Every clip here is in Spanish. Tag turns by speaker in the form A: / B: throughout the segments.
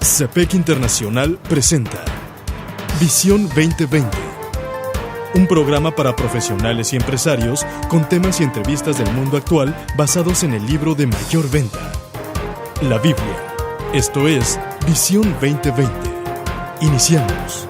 A: CEPEC Internacional presenta Visión 2020, un programa para profesionales y empresarios con temas y entrevistas del mundo actual basados en el libro de mayor venta, la Biblia. Esto es Visión 2020. Iniciamos.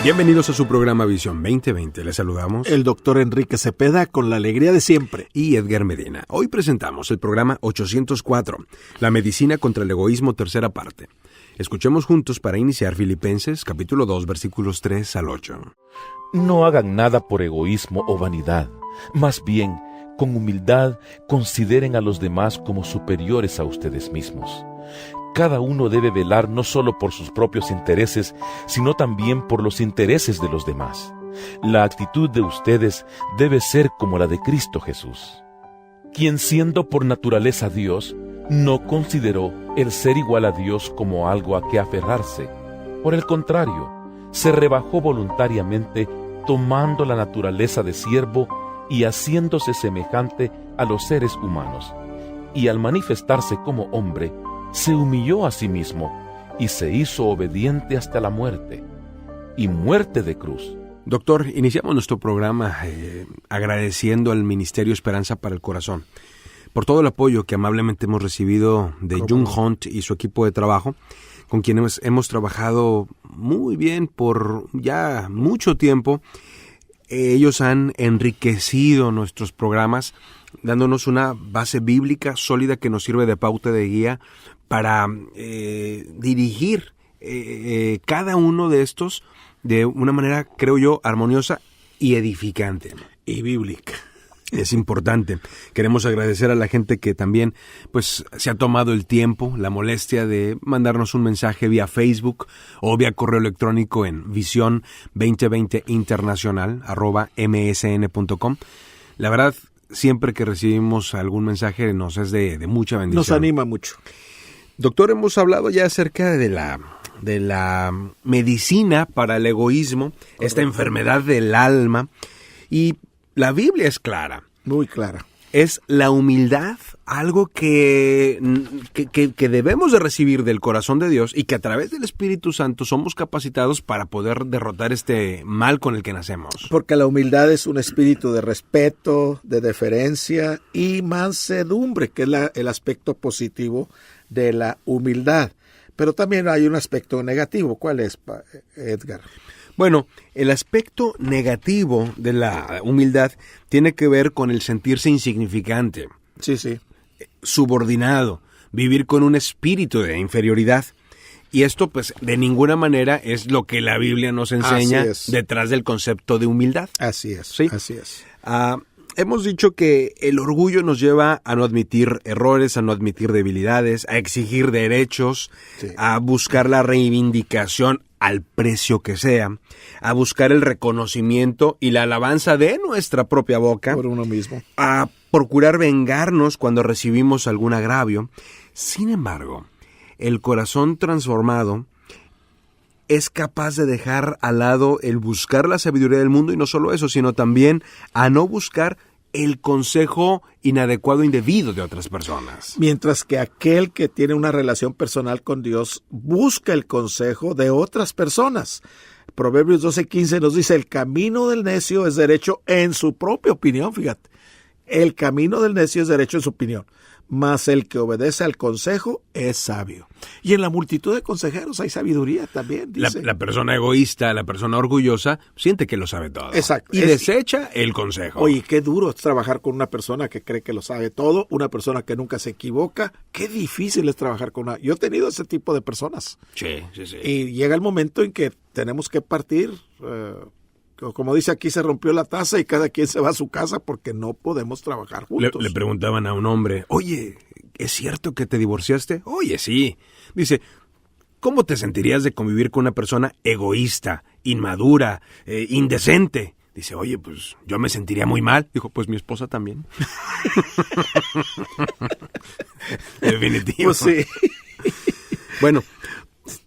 B: Bienvenidos a su programa Visión 2020. Les saludamos
C: el doctor Enrique Cepeda con la alegría de siempre.
B: Y Edgar Medina. Hoy presentamos el programa 804, La medicina contra el egoísmo, tercera parte. Escuchemos juntos para iniciar Filipenses, capítulo 2, versículos 3 al 8.
D: No hagan nada por egoísmo o vanidad. Más bien, con humildad, consideren a los demás como superiores a ustedes mismos. Cada uno debe velar no solo por sus propios intereses, sino también por los intereses de los demás. La actitud de ustedes debe ser como la de Cristo Jesús, quien siendo por naturaleza Dios, no consideró el ser igual a Dios como algo a que aferrarse. Por el contrario, se rebajó voluntariamente, tomando la naturaleza de siervo y haciéndose semejante a los seres humanos. Y al manifestarse como hombre, se humilló a sí mismo y se hizo obediente hasta la muerte, y muerte de cruz.
B: Doctor, iniciamos nuestro programa agradeciendo al Ministerio Esperanza para el Corazón por todo el apoyo que amablemente hemos recibido de Jung Hunt y su equipo de trabajo, con quienes hemos trabajado muy bien por ya mucho tiempo. Ellos han enriquecido nuestros programas, dándonos una base bíblica sólida que nos sirve de pauta de guía para dirigir cada uno de estos de una manera, creo yo, armoniosa y edificante.
C: Y bíblica.
B: Es importante. Queremos agradecer a la gente que también pues se ha tomado el tiempo, la molestia de mandarnos un mensaje vía Facebook o vía correo electrónico en visión2020internacional@msn.com. La verdad, siempre que recibimos algún mensaje nos es de mucha bendición.
C: Nos anima mucho.
B: Doctor, hemos hablado ya acerca de la medicina para el egoísmo, esta enfermedad del alma, y la Biblia es clara.
C: Muy clara.
B: Es la humildad, algo que debemos de recibir del corazón de Dios y que a través del Espíritu Santo somos capacitados para poder derrotar este mal con el que nacemos.
C: Porque la humildad es un espíritu de respeto, de deferencia y mansedumbre, que es el aspecto positivo de la humildad. Pero también hay un aspecto negativo. ¿Cuál es, Edgar?
B: Bueno, el aspecto negativo de la humildad tiene que ver con el sentirse insignificante.
C: Sí.
B: Subordinado, vivir con un espíritu de inferioridad. Y esto, pues, de ninguna manera es lo que la Biblia nos enseña detrás del concepto de humildad.
C: Así es,
B: ¿sí?
C: Así es.
B: Hemos dicho que el orgullo nos lleva a no admitir errores, a no admitir debilidades, a exigir derechos, sí, a buscar la reivindicación al precio que sea, a buscar el reconocimiento y la alabanza de nuestra propia boca,
C: por uno mismo,
B: a procurar vengarnos cuando recibimos algún agravio. Sin embargo, el corazón transformado es capaz de dejar al lado el buscar la sabiduría del mundo, y no solo eso, sino también a no buscar el consejo inadecuado, indebido de otras personas.
C: Mientras que aquel que tiene una relación personal con Dios busca el consejo de otras personas. Proverbios 12:15 nos dice: el camino del necio es derecho en su propia opinión, fíjate. El camino del necio es derecho en su opinión, mas el que obedece al consejo es sabio. Y en la multitud de consejeros hay sabiduría también, dice.
B: La persona egoísta, la persona orgullosa, siente que lo sabe todo.
C: Exacto.
B: Y desecha el consejo.
C: Oye, qué duro es trabajar con una persona que cree que lo sabe todo, una persona que nunca se equivoca. Qué difícil es trabajar con una... Yo he tenido ese tipo de personas.
B: Sí.
C: Y llega el momento en que tenemos que partir... Como dice aquí, se rompió la taza y cada quien se va a su casa porque no podemos trabajar juntos.
B: Le preguntaban a un hombre: oye, ¿es cierto que te divorciaste? Oye, sí. Dice: ¿cómo te sentirías de convivir con una persona egoísta, inmadura, indecente? Dice: oye, pues yo me sentiría muy mal. Dijo: pues mi esposa también. Definitivo.
C: Pues sí.
B: Bueno,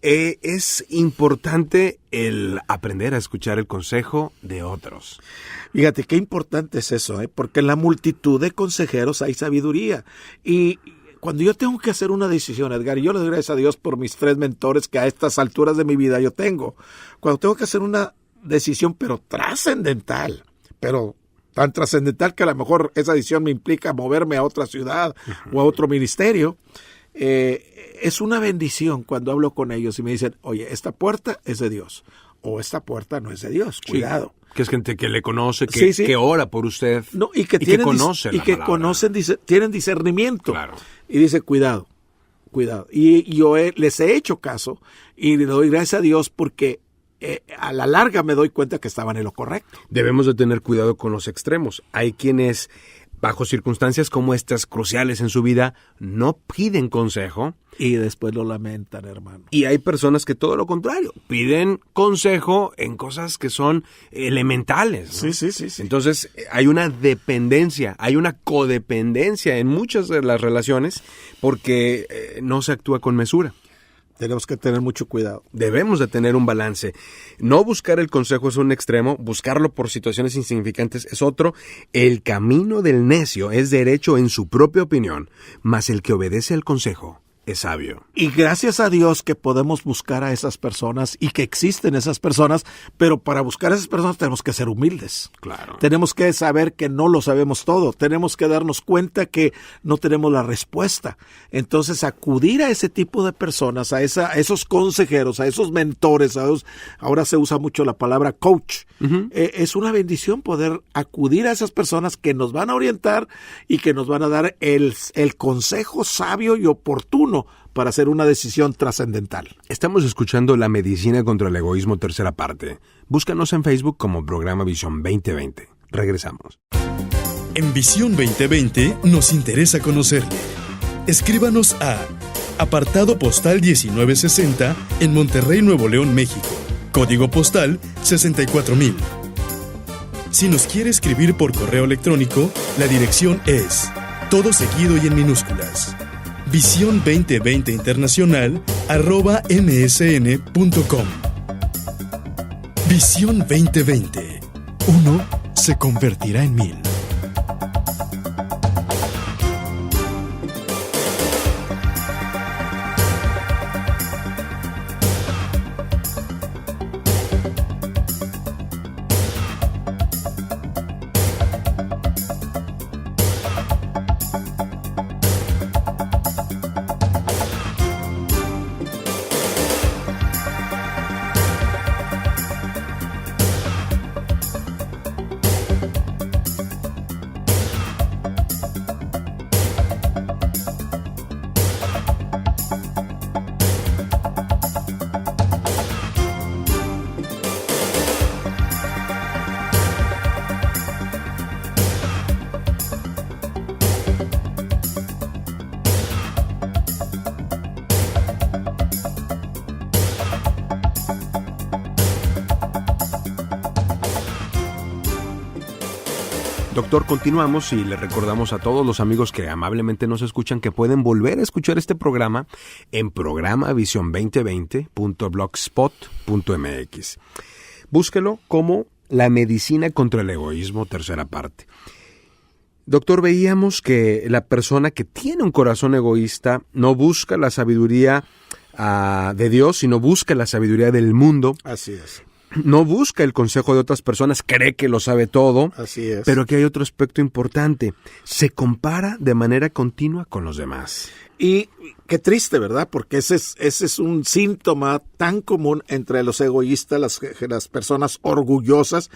B: Es importante el aprender a escuchar el consejo de otros.
C: Fíjate, qué importante es eso, porque en la multitud de consejeros hay sabiduría. Y cuando yo tengo que hacer una decisión, Edgar, y yo le doy gracias a Dios por mis 3 mentores que a estas alturas de mi vida yo tengo. Cuando tengo que hacer una decisión, pero trascendental, pero tan trascendental que a lo mejor esa decisión me implica moverme a otra ciudad o a otro ministerio, es una bendición cuando hablo con ellos y me dicen, oye, esta puerta es de Dios o esta puerta no es de Dios, cuidado.
B: Sí, que es gente que le conoce, que ora por usted,
C: no, y que
B: conoce la palabra.
C: Tienen discernimiento.
B: Claro.
C: Y dice, cuidado. Y yo les he hecho caso y le doy gracias a Dios porque a la larga me doy cuenta que estaban en lo correcto.
B: Debemos de tener cuidado con los extremos. Hay quienes, bajo circunstancias como estas cruciales en su vida, no piden consejo.
C: Y después lo lamentan, hermano.
B: Y hay personas que todo lo contrario, piden consejo en cosas que son elementales, ¿no?
C: Sí.
B: Entonces hay una dependencia, hay una codependencia en muchas de las relaciones porque no se actúa con mesura.
C: Tenemos que tener mucho cuidado.
B: Debemos de tener un balance. No buscar el consejo es un extremo, buscarlo por situaciones insignificantes es otro. El camino del necio es derecho en su propia opinión, mas el que obedece al consejo es sabio.
C: Y gracias a Dios que podemos buscar a esas personas y que existen esas personas, pero para buscar a esas personas tenemos que ser humildes.
B: Claro.
C: Tenemos que saber que no lo sabemos todo. Tenemos que darnos cuenta que no tenemos la respuesta. Entonces, acudir a ese tipo de personas, a esos consejeros, a esos mentores, ahora se usa mucho la palabra coach. Uh-huh. Es una bendición poder acudir a esas personas que nos van a orientar y que nos van a dar el consejo sabio y oportuno para hacer una decisión trascendental.
B: Estamos escuchando La Medicina contra el Egoísmo, tercera parte. Búscanos en Facebook como Programa Visión 2020. Regresamos.
A: En Visión 2020 nos interesa conocerle. Escríbanos a apartado postal 1960 en Monterrey, Nuevo León, México. Código postal 64000. Si nos quiere escribir por correo electrónico, la dirección es todo seguido y en minúsculas. Visión 2020 Internacional @msn.com. Visión 2020. Uno se convertirá en 1000.
B: Doctor, continuamos y le recordamos a todos los amigos que amablemente nos escuchan que pueden volver a escuchar este programa en programavision2020.blogspot.mx. Búsquelo como La Medicina contra el Egoísmo, tercera parte. Doctor, veíamos que la persona que tiene un corazón egoísta no busca la sabiduría de Dios, sino busca la sabiduría del mundo.
C: Así es.
B: No busca el consejo de otras personas, cree que lo sabe todo.
C: Así es.
B: Pero aquí hay otro aspecto importante. Se compara de manera continua con los demás.
C: Y qué triste, ¿verdad? Porque ese es un síntoma tan común entre los egoístas, las personas orgullosas.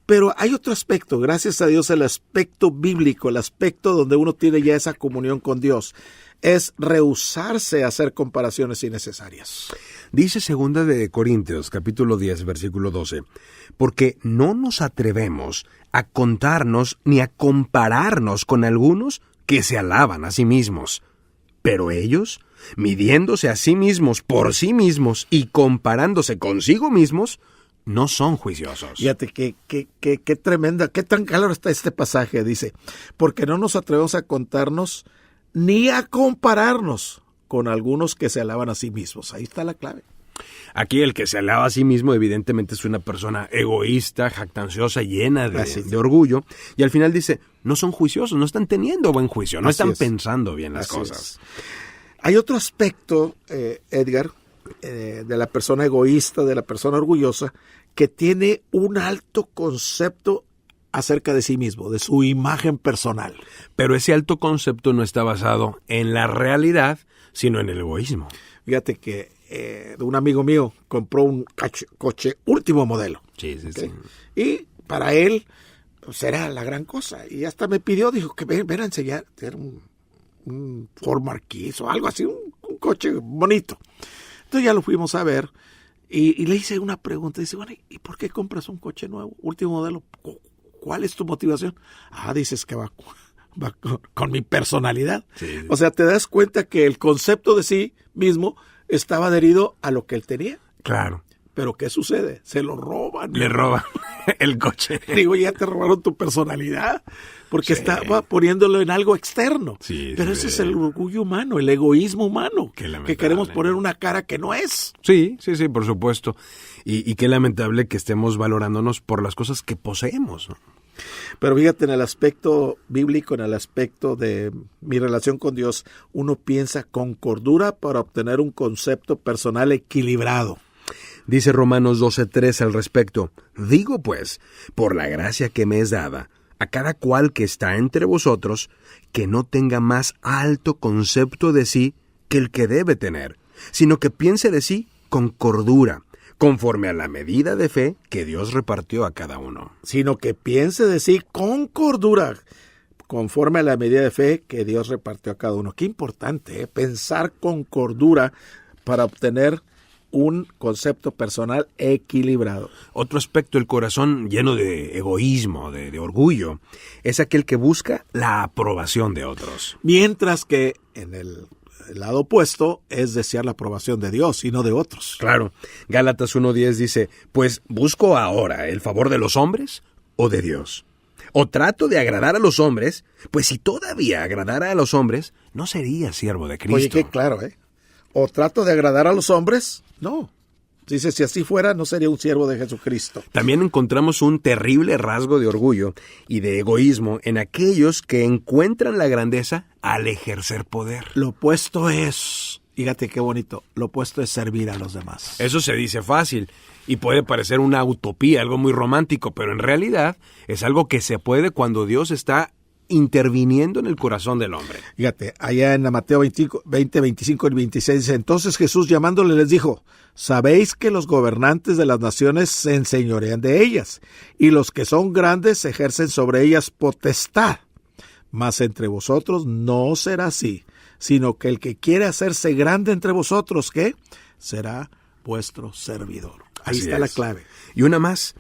C: Pero hay otro aspecto, gracias a Dios, el aspecto bíblico, el aspecto donde uno tiene ya esa comunión con Dios. Es rehusarse a hacer comparaciones innecesarias.
B: Dice 2 de Corintios, capítulo 10, versículo 12, porque no nos atrevemos a contarnos ni a compararnos con algunos que se alaban a sí mismos. Pero ellos, midiéndose a sí mismos por sí mismos y comparándose consigo mismos, no son juiciosos.
C: Fíjate qué tremenda, qué tan claro está este pasaje. Dice, porque no nos atrevemos a contarnos ni a compararnos con algunos que se alaban a sí mismos. Ahí está la clave.
B: Aquí el que se alaba a sí mismo evidentemente es una persona egoísta, jactanciosa, llena de orgullo. Y al final dice, no son juiciosos, no están teniendo buen juicio, no están pensando bien las cosas.
C: Hay otro aspecto, Edgar, de la persona egoísta, de la persona orgullosa, que tiene un alto concepto acerca de sí mismo, de su imagen personal.
B: Pero ese alto concepto no está basado en la realidad, sino en el egoísmo.
C: Fíjate que un amigo mío compró un coche último modelo.
B: Sí.
C: Y para él, pues era la gran cosa. Y hasta me pidió, dijo, que ven a enseñar, era un Ford Marquis o algo así, un coche bonito. Entonces ya lo fuimos a ver y le hice una pregunta. Dice, bueno, ¿y por qué compras un coche nuevo, último modelo? ¿Cuál es tu motivación? Dices que va con mi personalidad. Sí. O sea, te das cuenta que el concepto de sí mismo estaba adherido a lo que él tenía.
B: Claro.
C: Pero ¿qué sucede? Se lo roban.
B: Le roban el coche.
C: Digo, ya te robaron tu personalidad, porque estaba poniéndolo en algo externo. Pero ese es el orgullo humano, el egoísmo humano, que queremos poner una cara que no es.
B: Sí, por supuesto. Y qué lamentable que estemos valorándonos por las cosas que poseemos, ¿no?
C: Pero fíjate, en el aspecto bíblico, en el aspecto de mi relación con Dios, uno piensa con cordura para obtener un concepto personal equilibrado.
B: Dice Romanos 12:3 al respecto, digo pues, por la gracia que me es dada, a cada cual que está entre vosotros, que no tenga más alto concepto de sí que el que debe tener, sino que piense de sí con cordura, conforme a la medida de fe que Dios repartió a cada uno.
C: Sino que piense de sí con cordura, conforme a la medida de fe que Dios repartió a cada uno. Qué importante, pensar con cordura para obtener un concepto personal equilibrado.
B: Otro aspecto del corazón lleno de egoísmo, de orgullo, es aquel que busca la aprobación de otros.
C: Mientras que en el lado opuesto es desear la aprobación de Dios y no de otros.
B: Claro. Gálatas 1:10 dice, pues ¿busco ahora el favor de los hombres o de Dios? ¿O trato de agradar a los hombres? Pues si todavía agradara a los hombres, no sería siervo de Cristo.
C: Oye, qué claro, ¿eh? ¿O trato de agradar a los hombres? No. Dice, si así fuera, no sería un siervo de Jesucristo.
B: También encontramos un terrible rasgo de orgullo y de egoísmo en aquellos que encuentran la grandeza al ejercer poder.
C: Lo opuesto es, fíjate qué bonito, lo opuesto es servir a los demás.
B: Eso se dice fácil y puede parecer una utopía, algo muy romántico, pero en realidad es algo que se puede cuando Dios está interviniendo en el corazón del hombre.
C: Fíjate, allá en Mateo 20, 25 y 26 dice, entonces Jesús llamándole les dijo, sabéis que los gobernantes de las naciones se enseñorean de ellas, y los que son grandes ejercen sobre ellas potestad. Mas entre vosotros no será así, sino que el que quiere hacerse grande entre vosotros, ¿qué? Será vuestro servidor. Ahí está la clave.
B: Y una más,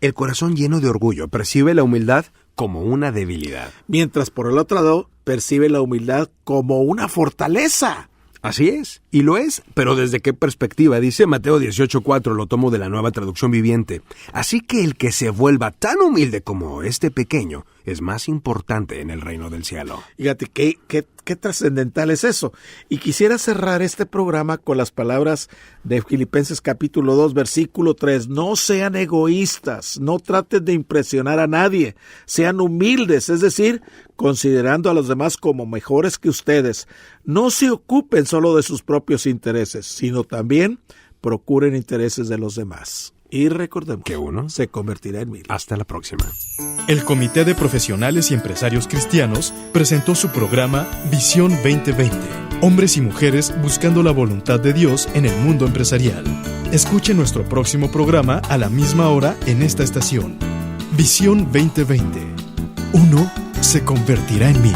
B: el corazón lleno de orgullo percibe la humildad como una debilidad.
C: Mientras por el otro lado percibe la humildad como una fortaleza.
B: Así es, y lo es, pero ¿desde qué perspectiva? Dice Mateo 18:4, lo tomo de la Nueva Traducción Viviente. Así que el que se vuelva tan humilde como este pequeño es más importante en el reino del cielo.
C: Fíjate, qué trascendental es eso. Y quisiera cerrar este programa con las palabras de Filipenses capítulo 2, versículo 3. No sean egoístas, no traten de impresionar a nadie, sean humildes, es decir, considerando a los demás como mejores que ustedes. No se ocupen solo de sus propios intereses, sino también procuren intereses de los demás. Y recordemos
B: que uno
C: se convertirá en 1000.
B: Hasta la próxima.
A: El Comité de Profesionales y Empresarios Cristianos presentó su programa Visión 2020. Hombres y mujeres buscando la voluntad de Dios en el mundo empresarial. Escuche nuestro próximo programa a la misma hora en esta estación. Visión 2020. Uno se convertirá en 1000.